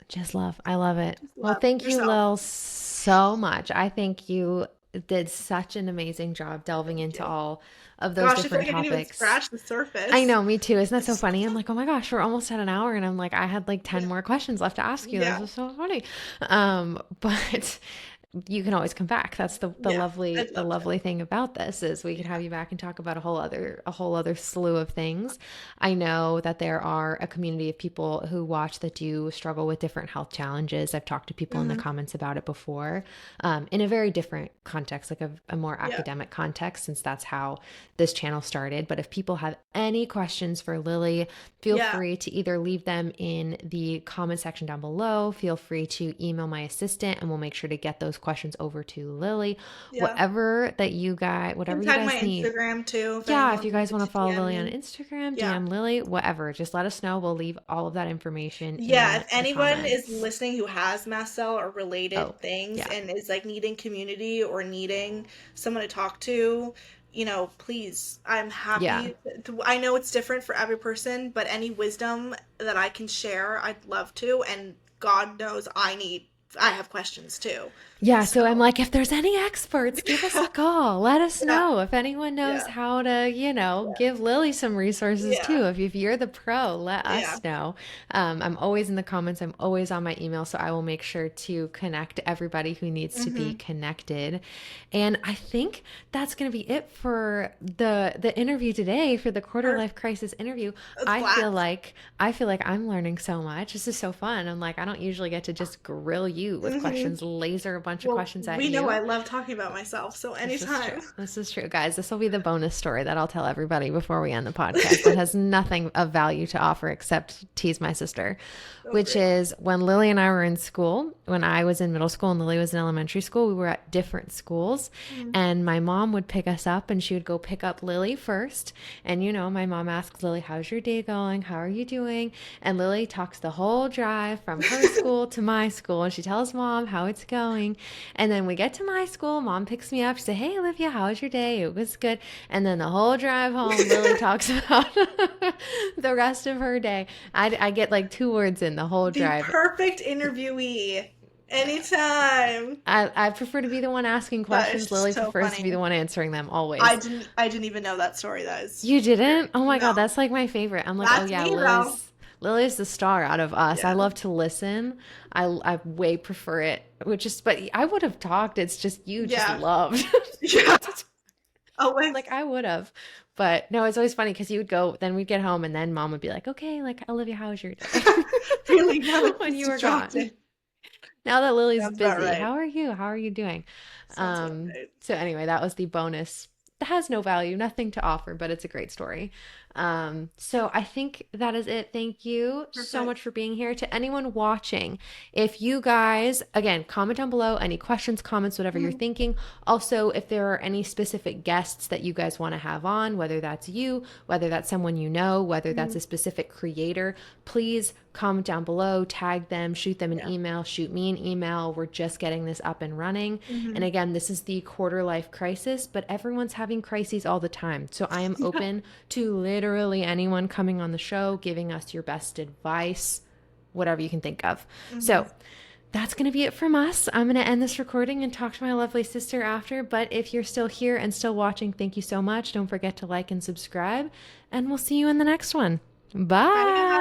just love. I love it. Just Well, love thank you, yourself. Lil, so much. I think you did such an amazing job delving Thank into you. all of those Gosh, I feel different like I didn't even topics. scratch the I surface. know, me too. Isn't that so funny? I'm like, oh my gosh, we're almost at an hour, and I'm like, I had like 10 Yeah. more questions left to ask you. This Yeah. is so funny. But you can always come back. That's the Yeah, lovely I'd love to. thing about this is we could have you back and talk about a whole other slew of things. I know that there are a community of people who watch that do struggle with different health challenges. I've talked to people in the Hmm. comments about it before, in a very different context, like a more Yeah, academic context, since that's how this channel started. But if people have any questions for Lillie, feel yeah, free to either leave them in the comment section down below. Feel free to email my assistant and we'll make sure to get those questions over to Lillie. yeah. You can Whatever you tag my guys need. Instagram too if Yeah, if anyone you guys wanted want to to follow DM Lillie on me. Instagram, Yeah. DM Lillie, whatever, just let us know. We'll leave all of that information Yeah, in if the anyone is comments. listening who has mast cell or related Oh, things yeah. and is like needing community or needing someone to talk to, please, I'm Yeah. happy. I know it's different for every person, but any wisdom that I can share, I'd love to. And God knows I have questions too. Yeah, So, so I'm like, if there's any experts, give us a call. Let us yeah, know if anyone knows yeah, how to, give Lillie some resources yeah, too. If you're the pro, let yeah. us know. I'm always in the comments. I'm always on my email, so I will make sure to connect everybody who needs to be Mm-hmm. connected. And I think that's going to be it for the interview today, for the quarter life Perfect. crisis interview. That's I glad. feel like I feel like I'm learning so much. This is so fun. I'm like, I don't usually get to just grill you with Hmm. questions, laser a bunch of Well, questions at we know I you. love talking about myself, so This is true. anytime. This is true, guys. This will be the bonus story that I'll tell everybody before we end the podcast that has nothing of value to offer except tease my sister, So which great. is when Lillie and I were in school, when I was in middle school and Lillie was in elementary school, we were at different schools. Mm. And my mom would pick us up and she would go pick up Lillie first. And, my mom asks Lillie, how's your day going? How are you doing? And Lillie talks the whole drive from her school to my school. And she tells mom how it's going. And then we get to my school. Mom picks me up. She said, hey, Olivia, how was your day? It was good. And then the whole drive home, Lillie talks about the rest of her day. I get like 2 words in the whole The drive. perfect interviewee. Anytime. I prefer to be the one asking That is questions. Lillie so prefers to be the funny. one answering them I always. didn't I didn't even know that story. That is You great. didn't? Oh my God, No. that's like my favorite. I'm like, oh That's yeah, me though. Lily's the star out of us. I Yeah. love to listen. I way prefer it, but I would have talked. It's just you just Yeah. loved. Yeah. Always. Like I would have. But no, it's always funny because you would go, then we'd get home and then mom would be like, okay, like Olivia, how was your day? Really, now that When you you were dropped gone. it. Now that Lily's Sounds about busy, right. how are you? How are you doing? Sounds about right. So anyway, that was the bonus. That has no value, nothing to offer, but it's a great story. So I think that is it. Thank you so Perfect. much for being here. To anyone watching, if you guys, again, comment down below any questions, comments, whatever you're Mhm. thinking. Also, if there are any specific guests that you guys want to have on, whether that's you, whether that's someone you know, whether that's Mhm. a specific creator, please comment down below, tag them, shoot them an Yeah. email, shoot me an email. We're just getting this up and running. And Mhm. again, this is the quarter life crisis, but everyone's having crises all the time. So I am Yeah. open to literally anyone coming on the show, giving us your best advice, whatever you can think of. So Mhm. that's going to be it from us. I'm going to end this recording and talk to my lovely sister after. But if you're still here and still watching, thank you so much. Don't forget to like and subscribe, and we'll see you in the next one. Bye, Bye.